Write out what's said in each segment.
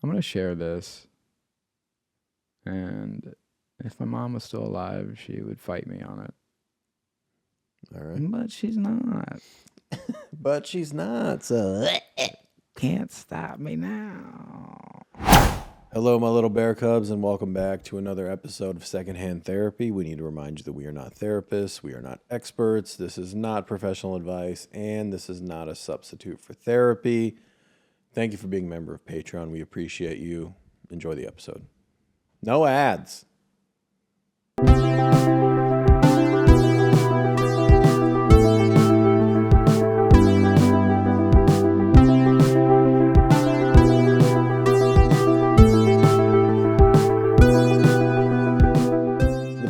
I'm going to share this. And if my mom was still alive, she would fight me on it. All right. But she's not. But she's not, so... Can't stop me now. Hello, my little bear cubs, and welcome back to another episode of Secondhand Therapy. We need to remind you that we are not therapists. We are not experts. This is not professional advice, and this is not a substitute for therapy. Thank you for being a member of Patreon. We appreciate you. Enjoy the episode. No ads.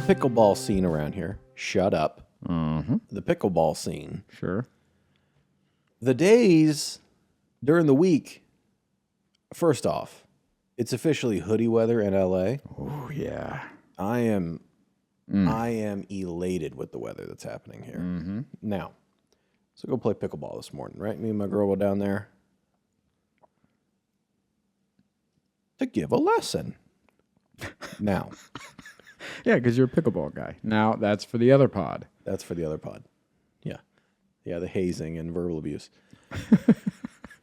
Pickleball scene around here. Shut up. Mm-hmm. The pickleball scene. Sure. The days during the week, first off, it's officially hoodie weather in LA. Oh, yeah. I am elated with the weather that's happening here. Mm-hmm. Now, so go play pickleball this morning, right? Me and my girl were down there to give a lesson. Now. Yeah, because you're a pickleball guy. Now, that's for the other pod. That's for the other pod. Yeah. Yeah, the hazing and verbal abuse.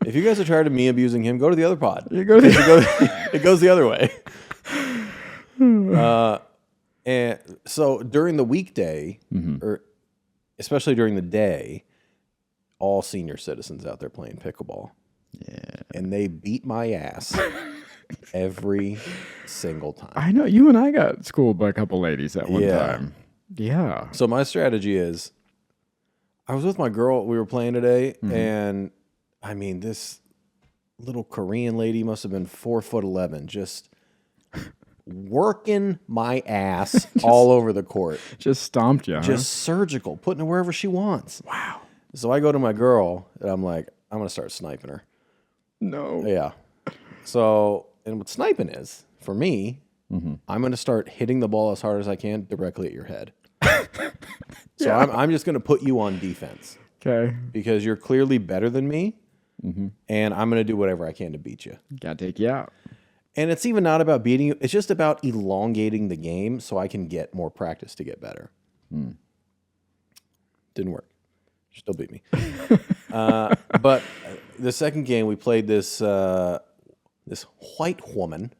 If you guys are tired of me abusing him, go to the other pod. You go to It goes the other way. And so during the weekday, or especially during the day, all senior citizens out there playing pickleball. Yeah. And they beat my ass every single time. I know. You and I got schooled by a couple ladies at one time. Yeah. So my strategy is, I was with my girl. We were playing today, and I mean, this little Korean lady must have been 4'11", just working my ass all over the court. Just stomped you, Just surgical, putting her wherever she wants. Wow. So I go to my girl, and I'm like, I'm going to start sniping her. No. Yeah. So, and what sniping is, for me, I'm going to start hitting the ball as hard as I can directly at your head. So I'm just going to put you on defense. Okay. Because you're clearly better than me, and I'm going to do whatever I can to beat you. Gotta take you out. And it's even not about beating you. It's just about elongating the game so I can get more practice to get better. Didn't work. Still beat me. But the second game, we played this this white woman.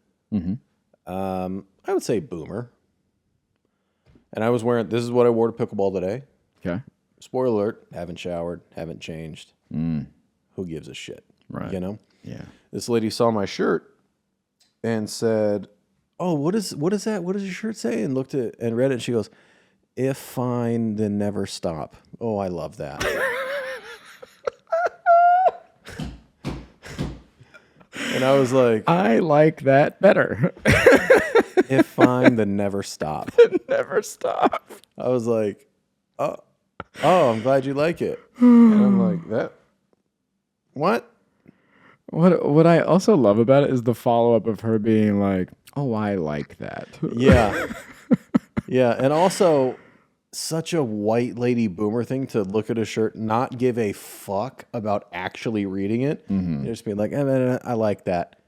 I would say boomer. And I was wearing, this is what I wore to pickleball today. Okay. Spoiler alert, haven't showered, haven't changed. Who gives a shit? Right. You know? Yeah. This lady saw my shirt and said, "Oh, what is that? What does your shirt say?" And looked at and read it, and she goes, "If fine, then never stop." Oh, I love that. And I was like, I like that better. "If fine, then never stop." Never stop. I was like, "Oh, I'm glad you like it." And I'm like, "That what?" What I also love about it is the follow-up of her being like, "Oh, I like that." Yeah. Yeah, and also such a white lady boomer thing to look at a shirt, not give a fuck about actually reading it. Just be like, I like that.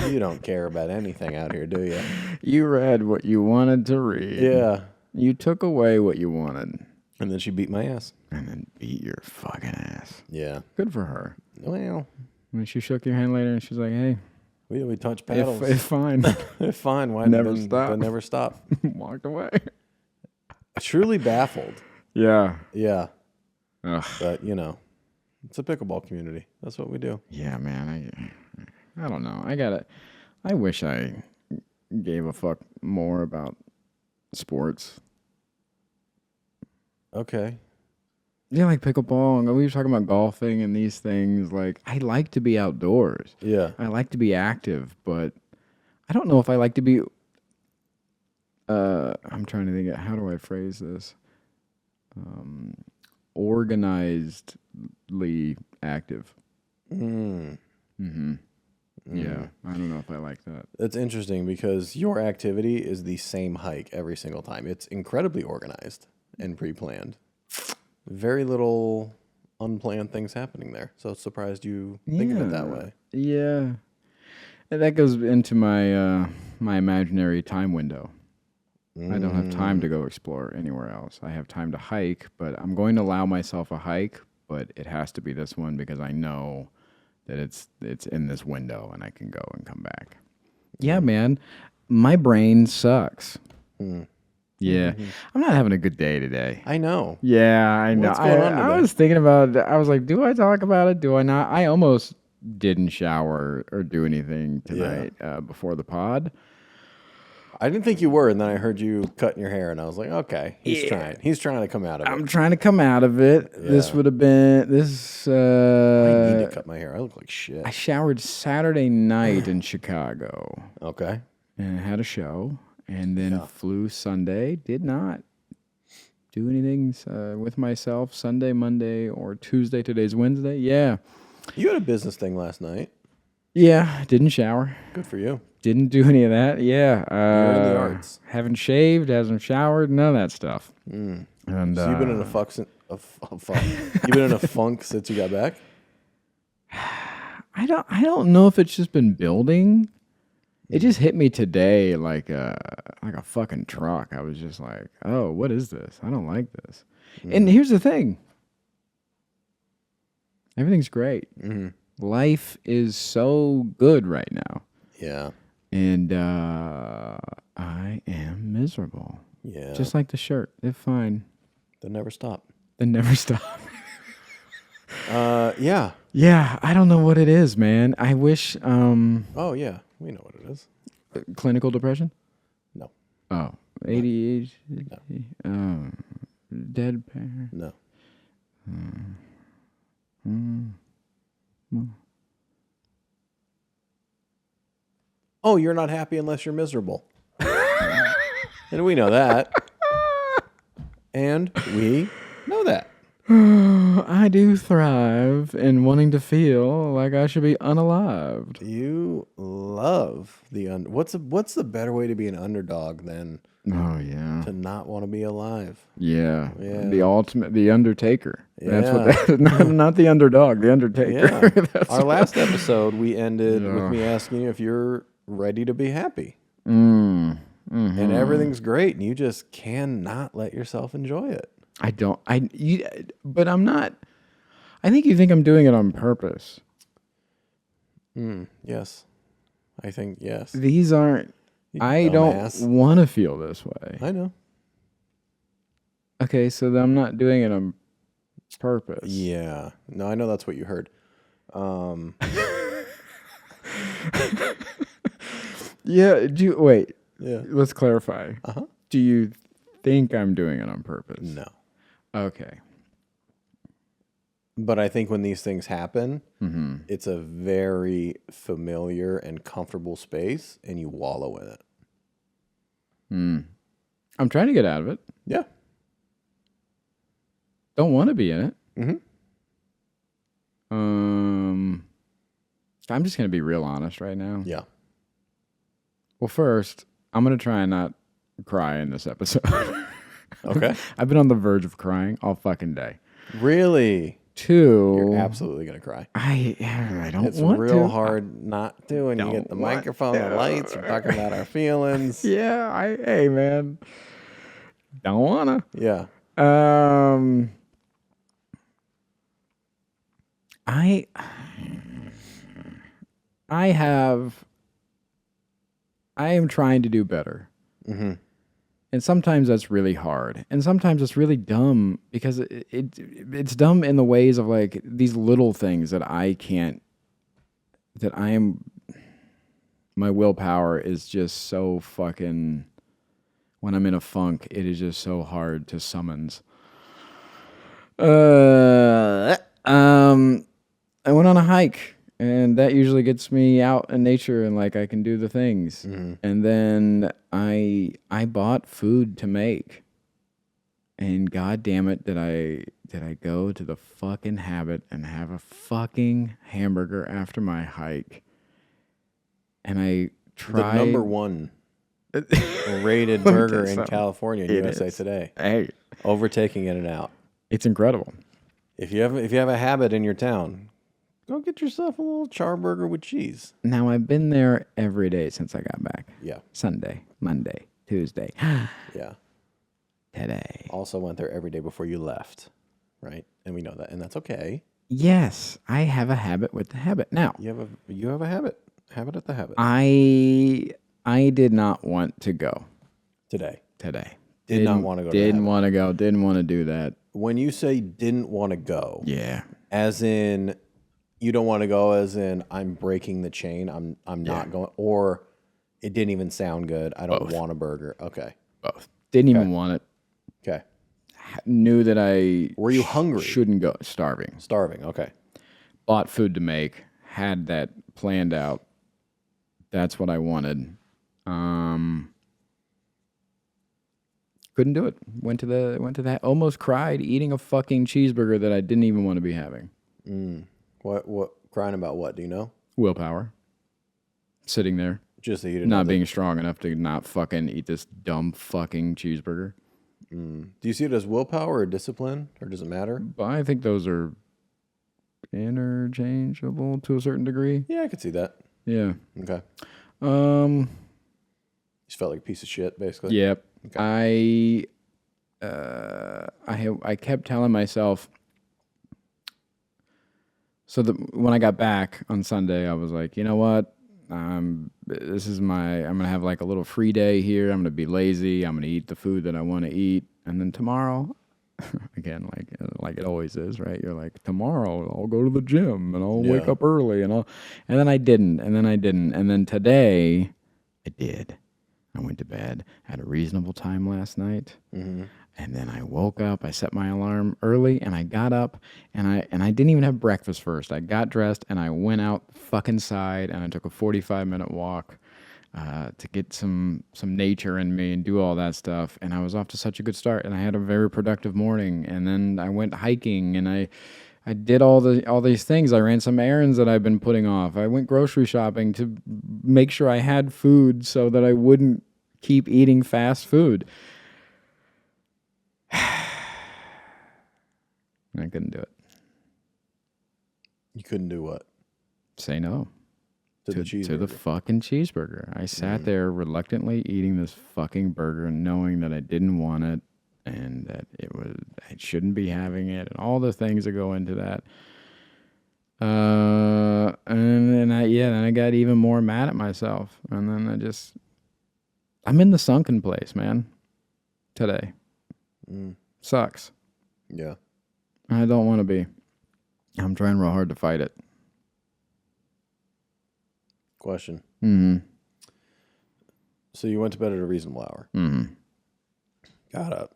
You don't care about anything out here, do you? You read what you wanted to read. Yeah. You took away what you wanted. And then she beat my ass. And then beat your fucking ass. Yeah. Good for her. Well, When she shook your hand later and she's like, "Hey, we touched paddles. it's fine." It's fine. Why Never stop. But never stop. Walked away. Truly baffled. Yeah. Yeah. Ugh. But, you know, it's a pickleball community. That's what we do. Yeah, man. I don't know. I wish I gave a fuck more about sports. Okay. Yeah, like pickleball, and we were talking about golfing and these things. Like, I like to be outdoors. Yeah. I like to be active, but I don't know if I like to be. I'm trying to think of how do I phrase this. Organizedly active. Yeah, I don't know if I like that. That's interesting because your activity is the same hike every single time. It's incredibly organized and pre-planned. Very little unplanned things happening there. So it's surprised you think of it that way. Yeah. that goes into my my imaginary time window. I don't have time to go explore anywhere else. I have time to hike, but I'm going to allow myself a hike, but it has to be this one because I know that it's in this window and I can go and come back. Yeah, man. My brain sucks. Yeah. I'm not having a good day today. I know. Yeah, I know. What's going on today? I was thinking about it. I was like, do I talk about it? Do I not? I almost didn't shower or do anything tonight before the pod. I didn't think you were, and then I heard you cutting your hair, and I was like, okay, he's trying. He's trying to come out of it. I'm trying to come out of it. Yeah. This would have been this. I need to cut my hair. I look like shit. I showered Saturday night in Chicago. Okay. And I had a show, and then flew Sunday. Did not do anything with myself Sunday, Monday, or Tuesday. Today's Wednesday. Yeah. You had a business thing last night. Yeah. Didn't shower. Good for you. Didn't do any of that. Yeah. You're in the arts. Haven't shaved, hasn't showered, none of that stuff. And So you've been in a funk. You've been in a funk since you got back. I don't know if it's just been building. It just hit me today like a fucking truck. I was just like, oh, what is this? I don't like this. And here's the thing. Everything's great. Life is so good right now. Yeah. And I am miserable. Yeah. Just like the shirt. It's fine. They never stop. They never stop. Yeah. Yeah, I don't know what it is, man. I wish Oh, yeah. We know what it is. clinical depression? No. Oh, ADHD? Oh, dead parent? No. Oh, you're not happy unless you're miserable. And we know that. And we know that. I do thrive in wanting to feel like I should be unalived. You love the what's the better way to be an underdog than Oh yeah, to not want to be alive? yeah. Yeah. The ultimate, the Undertaker. That's what Yeah. that. Not the underdog, the Undertaker. Yeah. That's Our last episode, we ended with me asking you if you're ready to be happy. Mm, And everything's great, and you just cannot let yourself enjoy it. I don't. But I'm not. I think you think I'm doing it on purpose. Yes. I think yes. These aren't. You I dumbass. don't want to feel this way. I know. Okay, so then I'm not doing it on purpose. Yeah. No, I know that's what you heard. Yeah. Wait? Yeah. Let's clarify. Do you think I'm doing it on purpose? No. Okay. But I think when these things happen, it's a very familiar and comfortable space, and you wallow in it. I'm trying to get out of it. Yeah. Don't want to be in it. I'm just going to be real honest right now. Yeah. Well, first, I'm going to try and not cry in this episode. Okay. I've been on the verge of crying all fucking day. Really? Two, You're absolutely going to cry. I don't It's want to. real hard not to, and you get the Don't want microphone, the lights, we're talking about our feelings. Yeah, hey man, don't wanna. Yeah. I am trying to do better. And sometimes that's really hard. And sometimes it's really dumb because it's dumb in the ways of like these little things that my willpower is just so fucking, when I'm in a funk, it is just so hard to summons. I went on a hike. And that usually gets me out in nature and like I can do the things. And then I bought food to make. And god damn it, did I go to the fucking habit and have a fucking hamburger after my hike. And I tried The number one rated burger in something. California, USA Today. Hey, Overtaking In-N-Out. it's incredible. If you have a habit in your town, Go get yourself a little charburger with cheese. Now, I've been there every day since I got back. Yeah. Sunday, Monday, Tuesday. Yeah. Today. Also went there every day before you left, right? And we know that, and that's okay. Yes, I have a habit with the habit. Now, you have a habit. Habit at the habit. I did not want to go Today. Did not want to go. Didn't want to go. Didn't want to do that. When you say didn't want to go, Yeah. as in you don't want to go, as in I'm breaking the chain. I'm not going, or it didn't even sound good. I don't want a burger. Okay. Both. Didn't even want it. Okay. Knew that I Were you hungry? Shouldn't go. Starving. Okay. Bought food to make. Had that planned out. That's what I wanted. Couldn't do it. Went to that. Almost cried eating a fucking cheeseburger that I didn't even want to be having. What crying about? What do you know? Willpower. Sitting there. Just that you didn't Not being strong enough to not fucking eat this dumb fucking cheeseburger. Do you see it as willpower or discipline, or does it matter? But I think those are interchangeable to a certain degree. Yeah, I could see that. Yeah. Okay. Um. Just felt like a piece of shit, basically. Yep. Okay. I kept telling myself. So when I got back on Sunday, I was like, you know what? I'm gonna have like a little free day here. I'm gonna be lazy. I'm gonna eat the food that I want to eat, and then tomorrow, again, like it always is, right? You're like, tomorrow I'll go to the gym and I'll wake up early and then I didn't, and then today I did. I went to bed at a reasonable time last night. And then I woke up, I set my alarm early, and I got up, and I didn't even have breakfast first. I got dressed, and I went out fucking side, and I took a 45-minute walk to get some nature in me and do all that stuff. And I was off to such a good start, and I had a very productive morning. And then I went hiking, and I did all these things. I ran some errands that I've been putting off. I went grocery shopping to make sure I had food so that I wouldn't keep eating fast food. I couldn't do it. You couldn't do what? Say no. To the cheeseburger. To the fucking cheeseburger. I sat there reluctantly eating this fucking burger, knowing that I didn't want it and that I shouldn't be having it and all the things that go into that. And then I got even more mad at myself. And then I'm in the sunken place, man. Today. Sucks. Yeah. I don't want to be. I'm trying real hard to fight it. Question. Mm-hmm. So you went to bed at a reasonable hour. Mm-hmm. Got up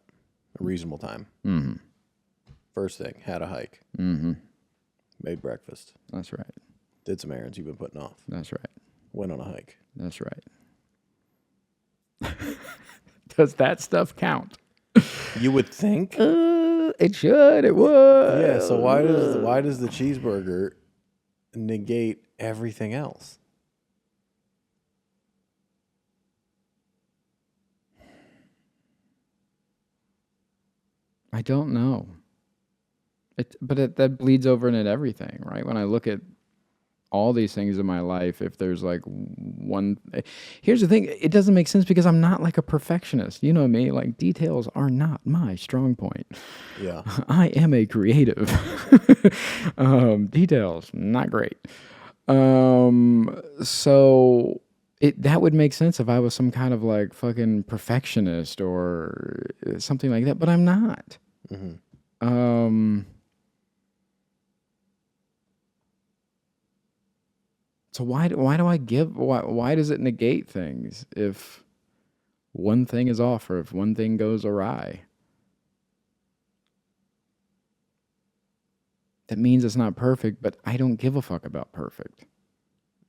a reasonable time. Mm-hmm. First thing, had a hike. Mm-hmm. Made breakfast. That's right. Did some errands you've been putting off. That's right. Went on a hike. That's right. Does that stuff count? You would think. It should. It would. Yeah. So why does the cheeseburger negate everything else? I don't know. That bleeds over into everything, right? When I look at all these things in my life, if there's like one... Here's the thing. It doesn't make sense because I'm not like a perfectionist. You know me? Like, details are not my strong point. Yeah. I am a creative. Details, not great. So... that would make sense if I was some kind of like fucking perfectionist or something like that, but I'm not. Mm-hmm. So why does it negate things if one thing is off or if one thing goes awry? That means it's not perfect, but I don't give a fuck about perfect.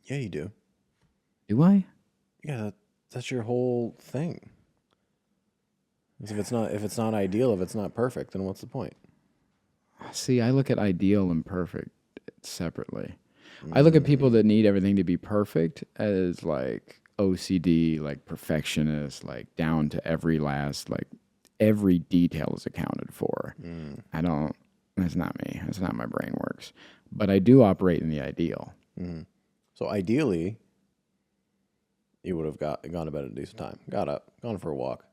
Yeah, you do. Do I? Yeah, that's your whole thing. If it's not ideal, if it's not perfect, then what's the point? See, I look at ideal and perfect separately. I look at people that need everything to be perfect as like OCD, like perfectionist, like down to every last, like every detail is accounted for. That's not me. That's not my brain works. but I do operate in the ideal. Mm-hmm. So ideally, you would have gone to bed at a decent time, got up, gone for a walk,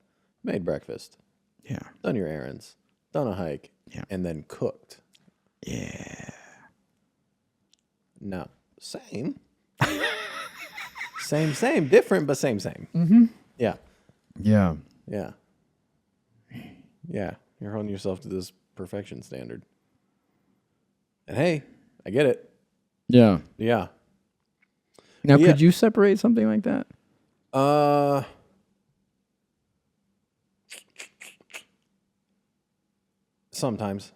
made breakfast, Yeah. done your errands, done a hike, and then cooked. Yeah. No, same. Same, different, but same. Mm-hmm. Yeah. Yeah. Yeah. Yeah. You're holding yourself to this perfection standard. And hey, I get it. Yeah. Yeah. Now, could you separate something like that? Sometimes.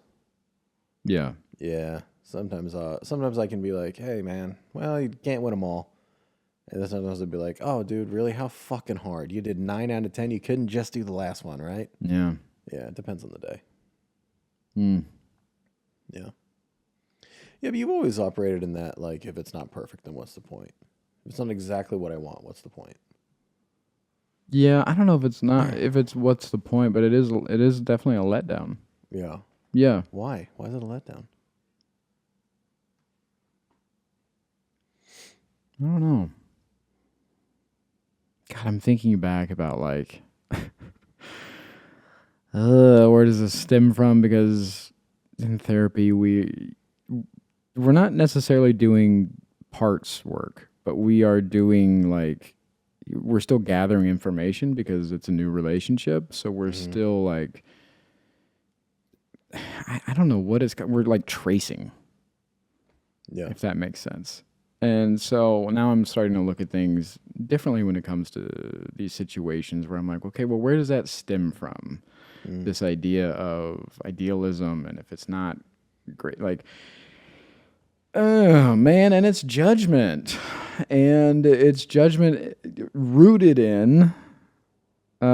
Yeah. Yeah. Sometimes I can be like, hey, man, well, you can't win them all. And then sometimes I'd be like, oh, dude, really? How fucking hard? You did 9 out of 10. You couldn't just do the last one, right? Yeah. Yeah, it depends on the day. Yeah. Yeah, but you've always operated in that, like, if it's not perfect, then what's the point? If it's not exactly what I want, what's the point? Yeah, I don't know if it's what's the point, but it is definitely a letdown. Yeah. Yeah. Why? Why is it a letdown? I don't know. God, I'm thinking back about like, where does this stem from? Because in therapy, we're not necessarily doing parts work, but we are doing like, we're still gathering information because it's a new relationship. So we're still like, I don't know what it's, we're like tracing. Yeah. If that makes sense. And so now I'm starting to look at things differently when it comes to these situations where I'm like, okay, well, where does that stem from? This idea of idealism, and if it's not great, like, oh man, and it's judgment, and it's judgment rooted in like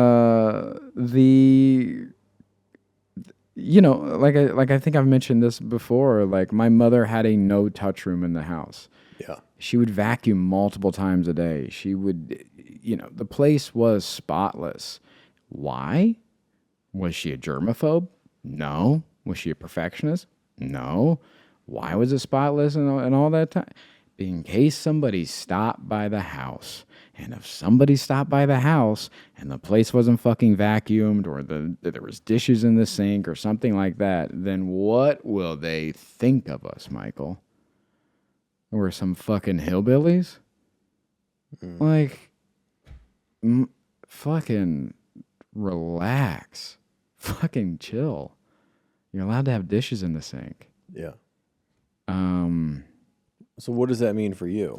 I think I've mentioned this before. Like my mother had a no touch room in the house. Yeah. She would vacuum multiple times a day. She would, the place was spotless. Why? Was she a germaphobe? No. Was she a perfectionist? No. Why was it spotless and all that time? In case somebody stopped by the house. And if somebody stopped by the house and the place wasn't fucking vacuumed or there was dishes in the sink or something like that, then what will they think of us, Michael? We're some fucking hillbillies? Like, fucking relax. Fucking chill. You're allowed to have dishes in the sink. Yeah. So what does that mean for you?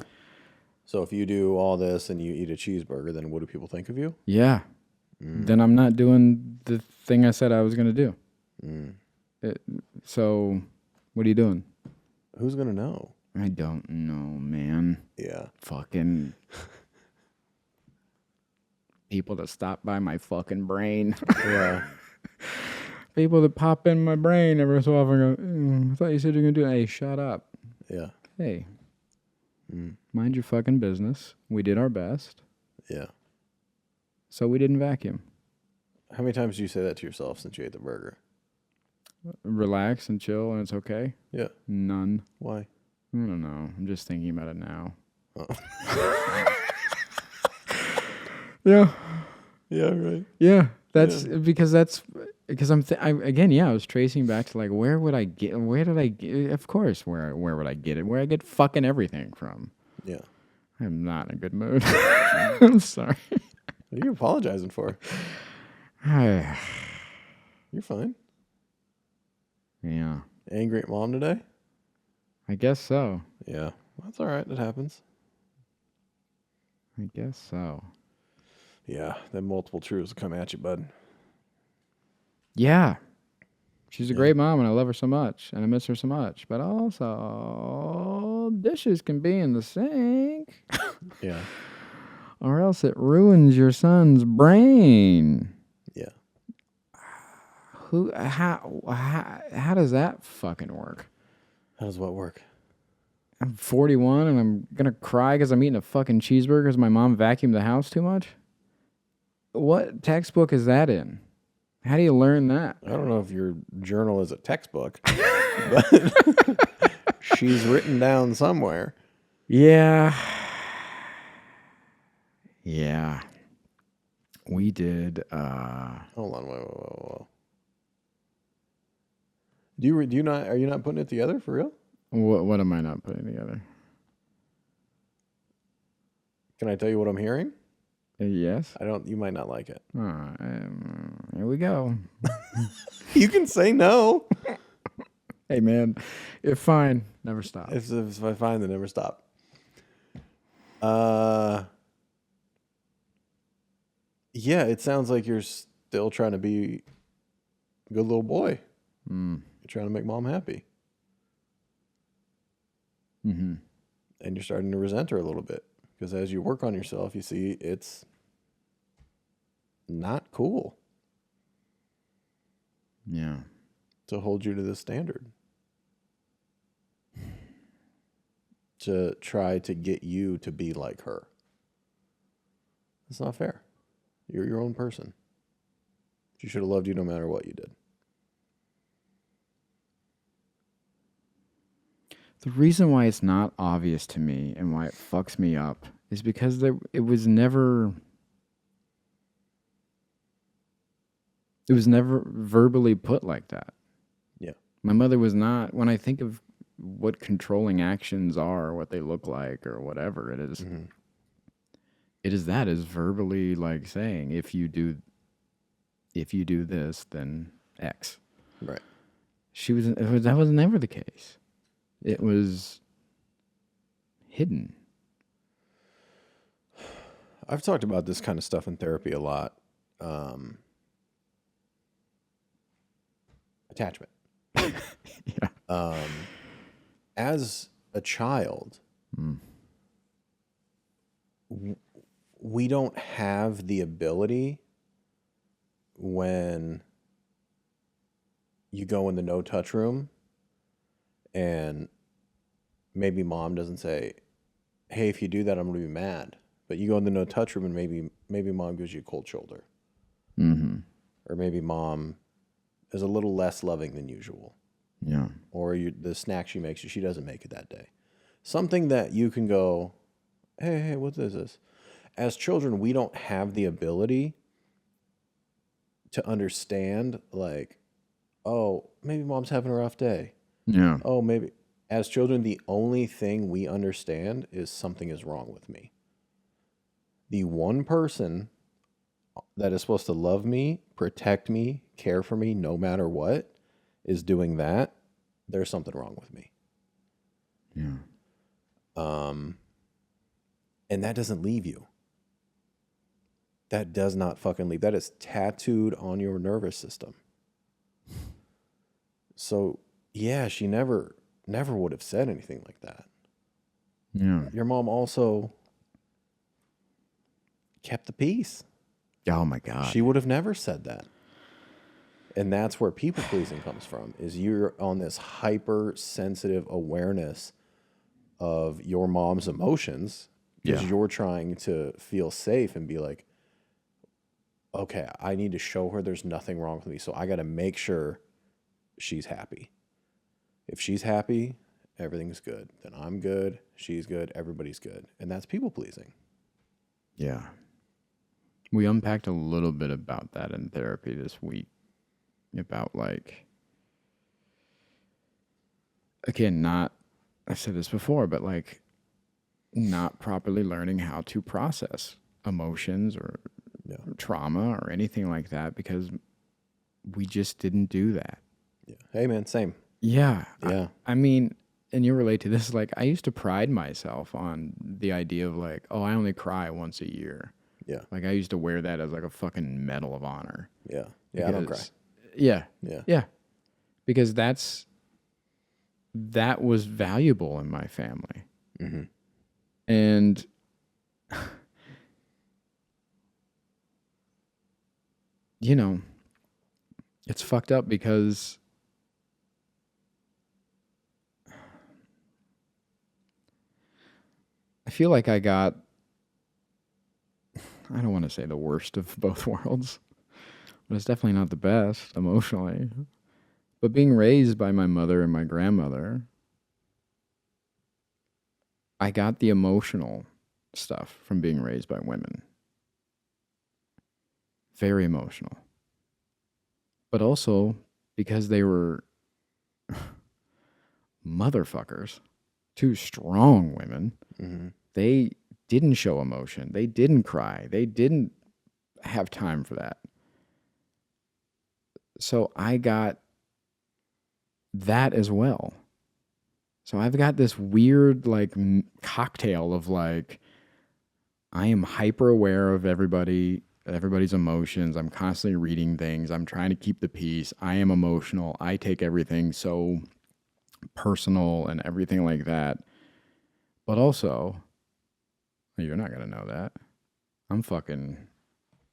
So if you do all this and you eat a cheeseburger, then what do people think of you? Yeah. Then I'm not doing the thing I said I was going to do. So what are you doing? Who's going to know? I don't know, man. Yeah. Fucking people that stop by my fucking brain. Yeah. People that pop in my brain every so often go, I thought you said you were going to do it. Hey, shut up. Yeah. Hey, mind your fucking business. We did our best. Yeah. So we didn't vacuum. How many times do you say that to yourself since you ate the burger? Relax and chill and it's okay? Yeah. None. Why? I don't know. I'm just thinking about it now. Oh. Yeah. Yeah, right. Yeah. Because I was tracing back to like, where did I get, of course, where would I get it? Where I get fucking everything from. Yeah. I'm not in a good mood. I'm sorry. What are you apologizing for? You're fine. Yeah. Angry at mom today? I guess so. Yeah. That's all right. It happens. I guess so. Yeah. Then multiple truths will come at you, bud. Yeah. She's a great mom and I love her so much and I miss her so much. But also, dishes can be in the sink. Yeah. Or else it ruins your son's brain. Yeah. How does that fucking work? How does what work? I'm 41 and I'm gonna cry because I'm eating a fucking cheeseburger because my mom vacuumed the house too much? What textbook is that in? How do you learn that? I don't know if your journal is a textbook, but She's written down somewhere. Yeah. Yeah. We did. Hold on. Whoa. Do you not? Are you not putting it together for real? What am I not putting together? Can I tell you what I'm hearing? Yes. I don't. You might not like it. Here we go. You can say no. Hey man, if fine, never stop. If I find the never stop. Yeah, it sounds like you're still trying to be a good little boy. You're trying to make mom happy. Mm-hmm. And you're starting to resent her a little bit. Because as you work on yourself, you see it's not cool. Yeah. To hold you to this standard. To try to get you to be like her. It's not fair. You're your own person. She should have loved you no matter what you did. The reason why it's not obvious to me and why it fucks me up is because it was never verbally put like that. Yeah. My mother was not, when I think of what controlling actions are, what they look like or whatever it is, it is that is verbally like saying, if you do this, then X. Right. That was never the case. It was hidden. I've talked about this kind of stuff in therapy a lot. Attachment. Yeah. As a child, we don't have the ability when you go in the no-touch room and maybe mom doesn't say, hey, if you do that, I'm going to be mad. But you go in the no-touch room and maybe mom gives you a cold shoulder. Mm-hmm. Or maybe mom is a little less loving than usual. Yeah. Or the snack she makes you, she doesn't make it that day. Something that you can go, hey, what is this? As children, we don't have the ability to understand, like, oh, maybe mom's having a rough day. Yeah. Oh, maybe. As children, the only thing we understand is something is wrong with me. The one person that is supposed to love me, protect me, care for me, no matter what, is doing that, there's something wrong with me. Yeah. And that doesn't leave you. That does not fucking leave. That is tattooed on your nervous system. So, yeah, she never would have said anything like that. Yeah. Your mom also kept the peace. Oh my God. She would have never said that. And that's where people pleasing comes from, is you're on this hypersensitive awareness of your mom's emotions because you're trying to feel safe and be like, okay, I need to show her there's nothing wrong with me. So I got to make sure she's happy. If she's happy, everything's good. Then I'm good. She's good. Everybody's good. And that's people pleasing. Yeah. We unpacked a little bit about that in therapy this week. About like, again, I've said this before, but like not properly learning how to process emotions or trauma or anything like that because we just didn't do that. Yeah. Hey man, same. Yeah. Yeah. I mean, and you relate to this, like I used to pride myself on the idea of like, oh, I only cry once a year. Yeah. Like I used to wear that as like a fucking medal of honor. Yeah. Yeah, I don't cry. Yeah. Yeah. Yeah. Because that was valuable in my family. Mm-hmm. And you know, it's fucked up because I feel like I got, I don't want to say the worst of both worlds, but it's definitely not the best emotionally. But being raised by my mother and my grandmother, I got the emotional stuff from being raised by women. Very emotional. But also because they were motherfuckers, two strong women. Mm-hmm. They didn't show emotion. They didn't cry. They didn't have time for that. So I got that as well. So I've got this weird like cocktail of like, I am hyper aware of everybody's emotions. I'm constantly reading things. I'm trying to keep the peace. I am emotional. I take everything so personal and everything like that. But also, you're not going to know that. I'm fucking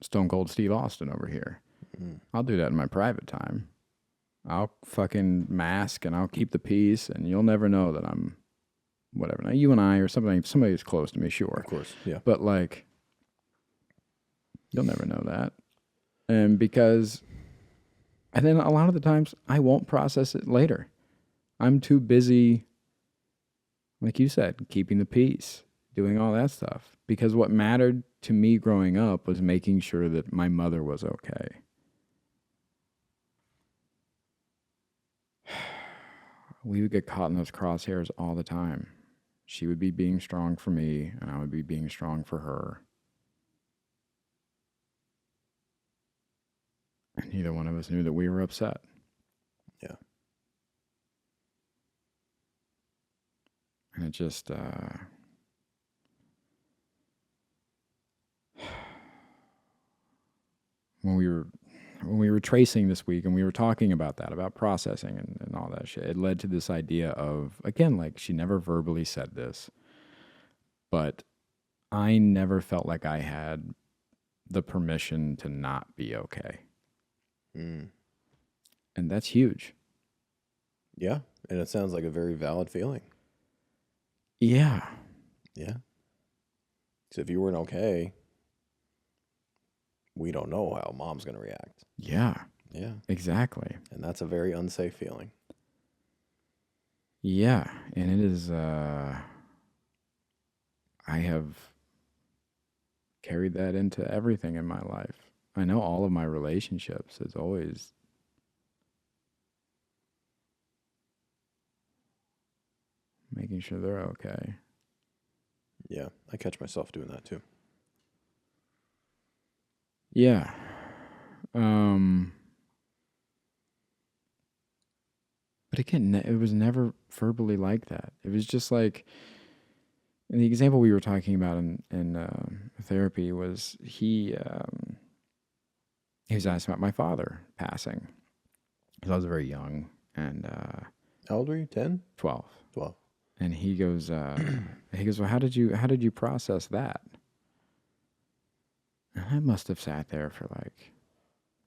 Stone Cold Steve Austin over here. Mm-hmm. I'll do that in my private time. I'll fucking mask and I'll keep the peace, and you'll never know that I'm whatever. Now, you and I or somebody who's close to me, sure. Of course, yeah. But, like, you'll never know that. And then a lot of the times, I won't process it later. I'm too busy, like you said, keeping the peace, doing all that stuff. Because what mattered to me growing up was making sure that my mother was okay. We would get caught in those crosshairs all the time. She would be being strong for me, and I would be being strong for her. And neither one of us knew that we were upset. Yeah. And it just, when we were tracing this week and we were talking about that, about processing and all that shit, it led to this idea of, again, like she never verbally said this, but I never felt like I had the permission to not be okay. Mm. And that's huge. Yeah. And it sounds like a very valid feeling. Yeah. Yeah. So if you weren't okay, we don't know how mom's going to react. Yeah. Yeah. Exactly. And that's a very unsafe feeling. Yeah. And it is, I have carried that into everything in my life. I know all of my relationships. It's always making sure they're okay. Yeah. I catch myself doing that too. Yeah. But again, it was never verbally like that. It was just like, and the example we were talking about in therapy was he was asking about my father passing. Because I was very young. And how old were you? 10? 12. 12. And he goes, well, how did you process that? And I must have sat there for like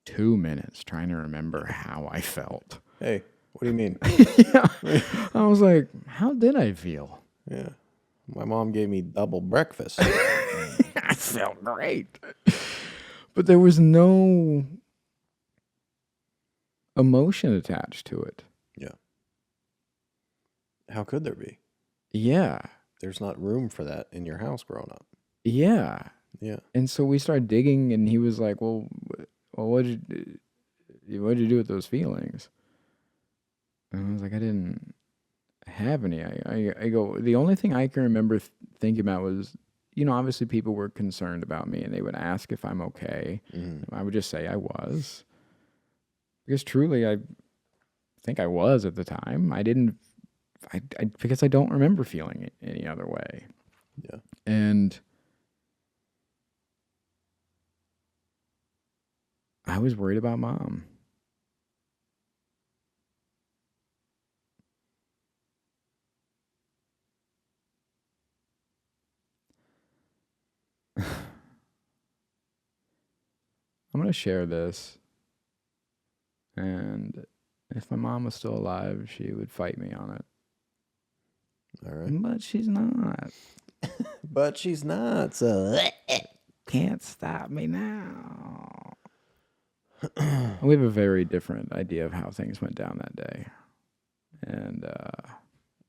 2 minutes trying to remember how I felt. Hey, what do you mean? Yeah. I was like, how did I feel? Yeah. My mom gave me double breakfast. I felt great. But there was no emotion attached to it. Yeah. How could there be? Yeah. There's not room for that in your house growing up. Yeah. Yeah. And so we started digging, and he was like, well, what'd you do with those feelings? And I was like, I didn't have any. I go, the only thing I can remember thinking about was, obviously people were concerned about me, and they would ask if I'm okay. Mm-hmm. I would just say I was. Because truly, I think I was at the time. Because I don't remember feeling it any other way. Yeah. And I was worried about mom. I'm going to share this. And if my mom was still alive, she would fight me on it. All right. But she's not. But she's not, so can't stop me now. We have a very different idea of how things went down that day. And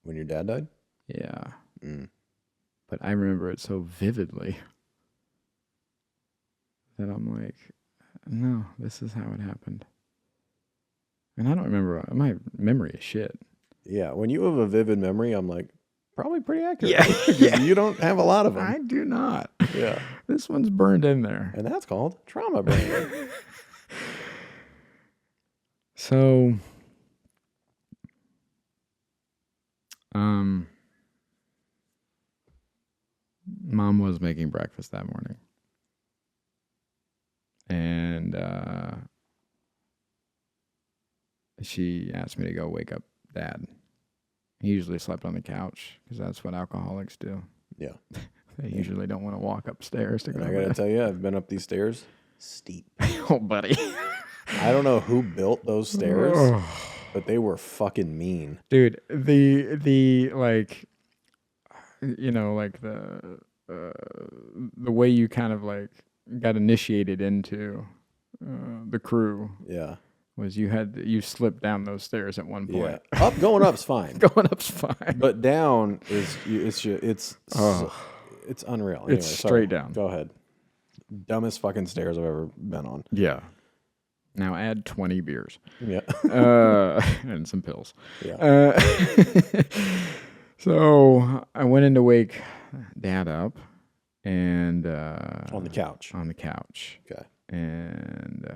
when your dad died? Yeah. Mm. But I remember it so vividly that I'm like, no, this is how it happened. And I don't remember. My memory is shit. Yeah, when you have a vivid memory, I'm like, probably pretty accurate. Yeah. Yeah. You don't have a lot of them. I do not. Yeah. This one's burned in there. And that's called trauma brain. So, Mom was making breakfast that morning. And she asked me to go wake up Dad. He usually slept on the couch because that's what alcoholics do. Yeah. They usually don't want to walk upstairs to go. I gotta tell you, I've been up these stairs. Steep. Oh, buddy. I don't know who built those stairs, but they were fucking mean. Dude, the like, you know, like the way you kind of like got initiated into the crew. Yeah. Was you slipped down those stairs at one point. Yeah. Going up's fine. Going up's fine. But down is it's unreal. Anyway, it's straight down. Go ahead. Dumbest fucking stairs I've ever been on. Yeah. Now add 20 beers. Yeah. And some pills. Yeah. So I went in to wake Dad up and on the couch. On the couch. Okay. And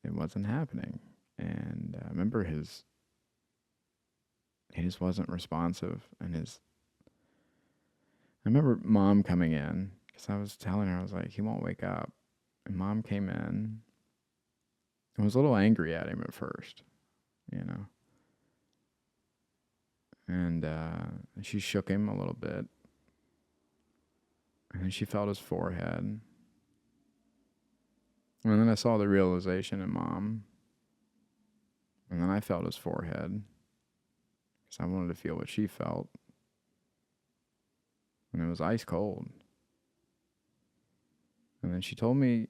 it wasn't happening. And I remember he just wasn't responsive. And I remember Mom coming in because I was telling her, I was like, he won't wake up. And Mom came in and was a little angry at him at first, you know. And she shook him a little bit. And then she felt his forehead. And then I saw the realization in Mom. And then I felt his forehead. Because I wanted to feel what she felt. And it was ice cold. And then she told me,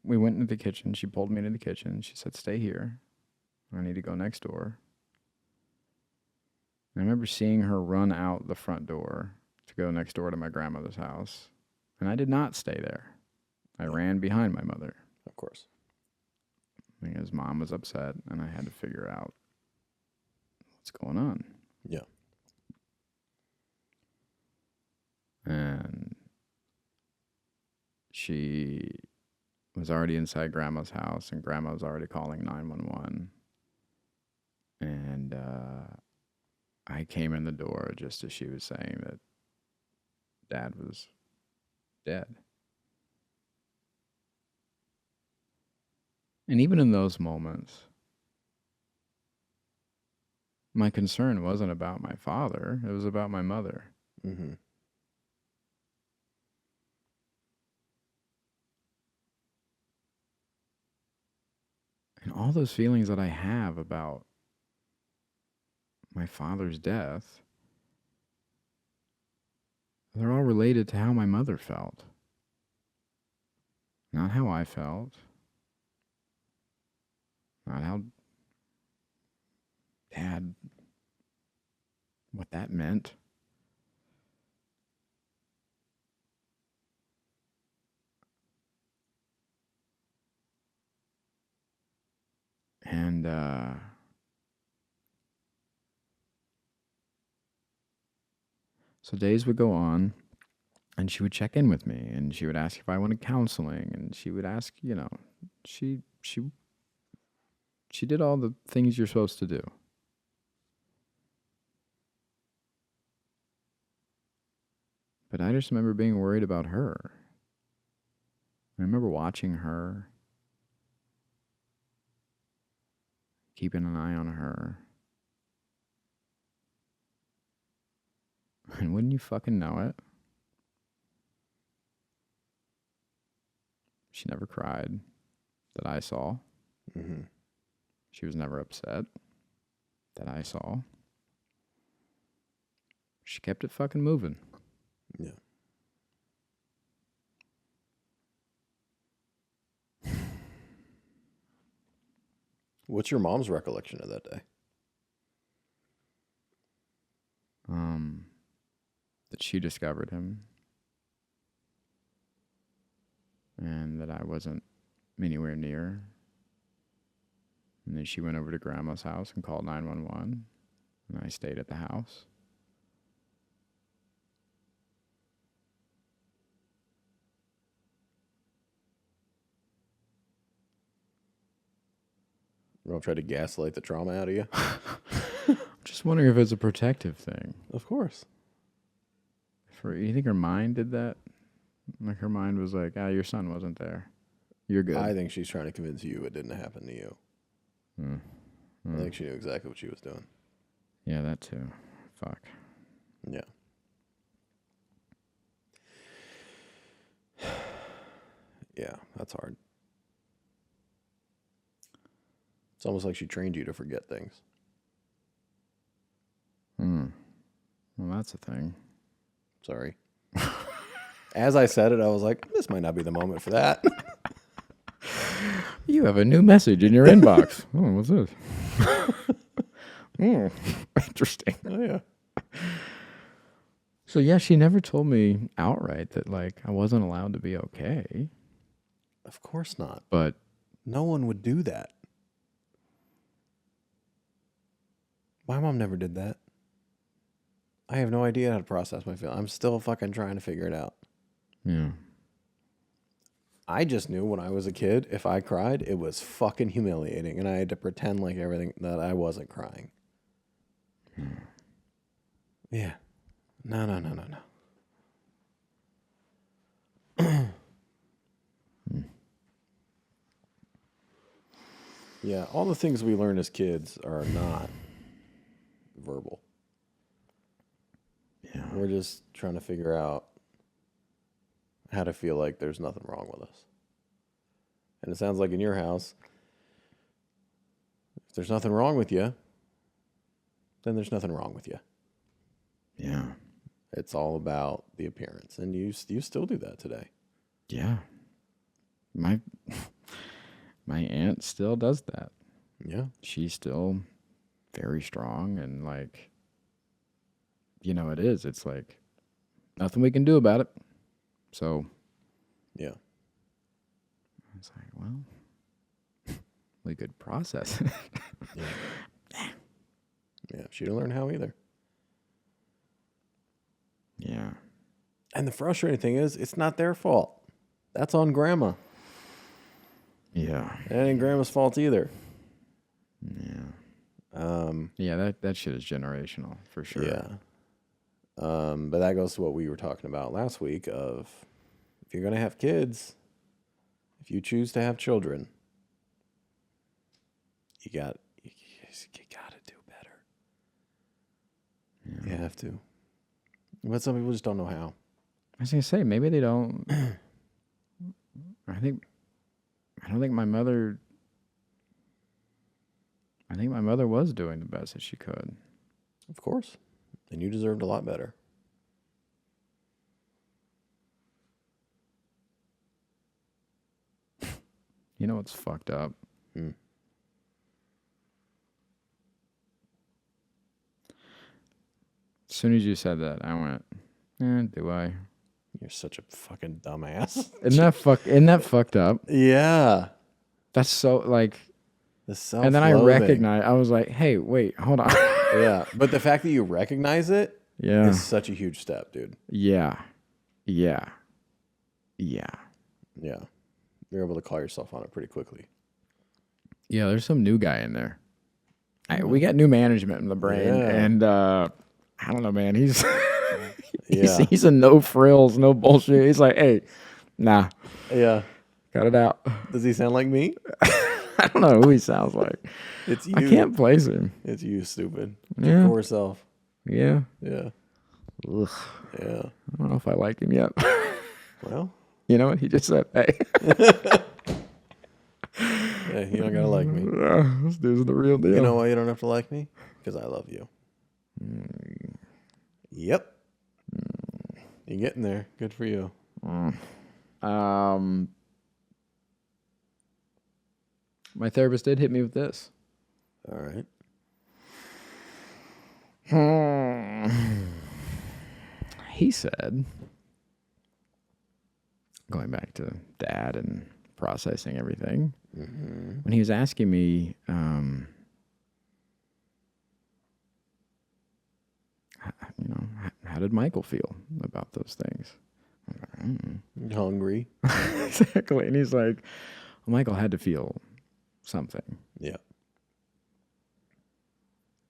we went into the kitchen. She pulled me into the kitchen. She said, stay here. I need to go next door. And I remember seeing her run out the front door to go next door to my grandmother's house. And I did not stay there. I ran behind my mother. Of course. Because Mom was upset and I had to figure out what's going on. Yeah. And she was already inside Grandma's house and Grandma was already calling 911. And I came in the door just as she was saying that Dad was dead. And even in those moments, my concern wasn't about my father. It was about my mother. Mm-hmm. And all those feelings that I have about my father's death, they're all related to how my mother felt. Not how I felt. Not how Dad, what that meant. And so days would go on, and she would check in with me, and she would ask if I wanted counseling, and she would ask, you know, she did all the things you're supposed to do. But I just remember being worried about her. I remember watching her, keeping an eye on her. And wouldn't you fucking know it? She never cried that I saw. Mm-hmm. She was never upset that I saw. She kept it fucking moving. Yeah. What's your mom's recollection of that day? that she discovered him and that I wasn't anywhere near. And then she went over to Grandma's house and called 911, and I stayed at the house. You don't try to gaslight the trauma out of you? I'm just wondering if it's a protective thing. Of course. You think her mind did that? Like her mind was like, your son wasn't there. You're good. I think she's trying to convince you it didn't happen to you. I think she knew exactly what she was doing. Yeah, that too. Fuck. Yeah. Yeah, that's hard. It's almost like she trained you to forget things. Well, that's a thing. Sorry. As I said it, I was like, this might not be the moment for that. You have a new message in your inbox. Oh, what's this? Interesting. Oh, yeah. So, yeah, she never told me outright that, like, I wasn't allowed to be okay. Of course not. But no one would do that. My mom never did that. I have no idea how to process my feelings. I'm still fucking trying to figure it out. yeah. I just knew when I was a kid, if I cried, it was fucking humiliating, and I had to pretend like everything that I wasn't crying. Yeah. No. Yeah, all the things we learn as kids are not verbal. Yeah. We're just trying to figure out how to feel like there's nothing wrong with us. And it sounds like in your house, if there's nothing wrong with you, then there's nothing wrong with you. Yeah. It's all about the appearance. And you still do that today. Yeah. My aunt still does that. Yeah. She's still very strong and like, it is. It's like nothing we can do about it. So, yeah. It's like, well, we could process it. Yeah. She didn't learn how either. Yeah. And the frustrating thing is, it's not their fault. That's on Grandma. Yeah. It ain't Grandma's fault either. Yeah. Yeah, that shit is generational for sure. Yeah. But that goes to what we were talking about last week of if you're going to have kids, if you choose to have children, you got to do better. Yeah. You have to. But some people just don't know how. I was going to say, maybe they don't. I don't think my mother was doing the best that she could. Of course. And you deserved a lot better. You know what's fucked up? As soon as you said that, I went, do I? You're such a fucking dumbass. Isn't that fucked up? Yeah. That's so like. The self-loathing. And then I recognized. I was like, hey, wait, hold on. Yeah. But the fact that you recognize it is such a huge step, dude. Yeah. Yeah. You're able to call yourself on it pretty quickly. Yeah, there's some new guy in there. We got new management in the brain, and I don't know, man. He's he's a no frills, no bullshit. He's like, hey, nah, yeah, cut it out. Does he sound like me? I don't know who he sounds like. It's you. I can't place him. It's you, stupid. Yeah. Your poor self. Yeah. Yeah. Ugh. Yeah. I don't know if I like him yet. Well, you know what he just said? Hey. Yeah, you don't gotta like me. This dude's the real deal. You know why you don't have to like me? Because I love you. Yep. You're getting there. Good for you. My therapist did hit me with this. All right. He said, going back to dad and processing everything, when he was asking me, how did Michael feel about those things? Hungry. Exactly. And he's like, well, Michael had to feel something. Yeah.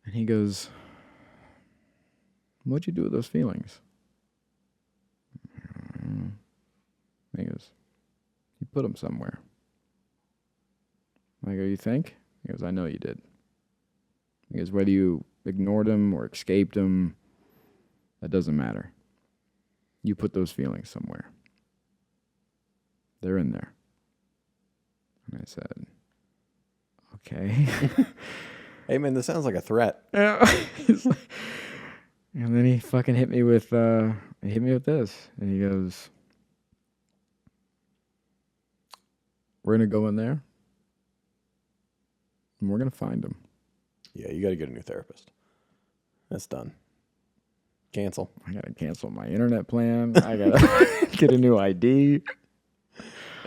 And he goes, what'd you do with those feelings? And he goes, you put them somewhere. I go, you think? He goes, I know you did. He goes, whether you ignored them or escaped them, that doesn't matter. You put those feelings somewhere. They're in there. And I said, okay. Hey, man, this sounds like a threat. And then he fucking hit me with this. And he goes, we're going to go in there and we're going to find him. Yeah, you got to get a new therapist. That's done. Cancel. I got to cancel my internet plan. I got to get a new ID.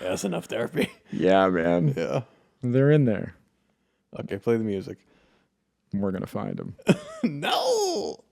Yeah, that's enough therapy. Yeah, man. Yeah. They're in there. Okay, play the music. And we're going to find him. No!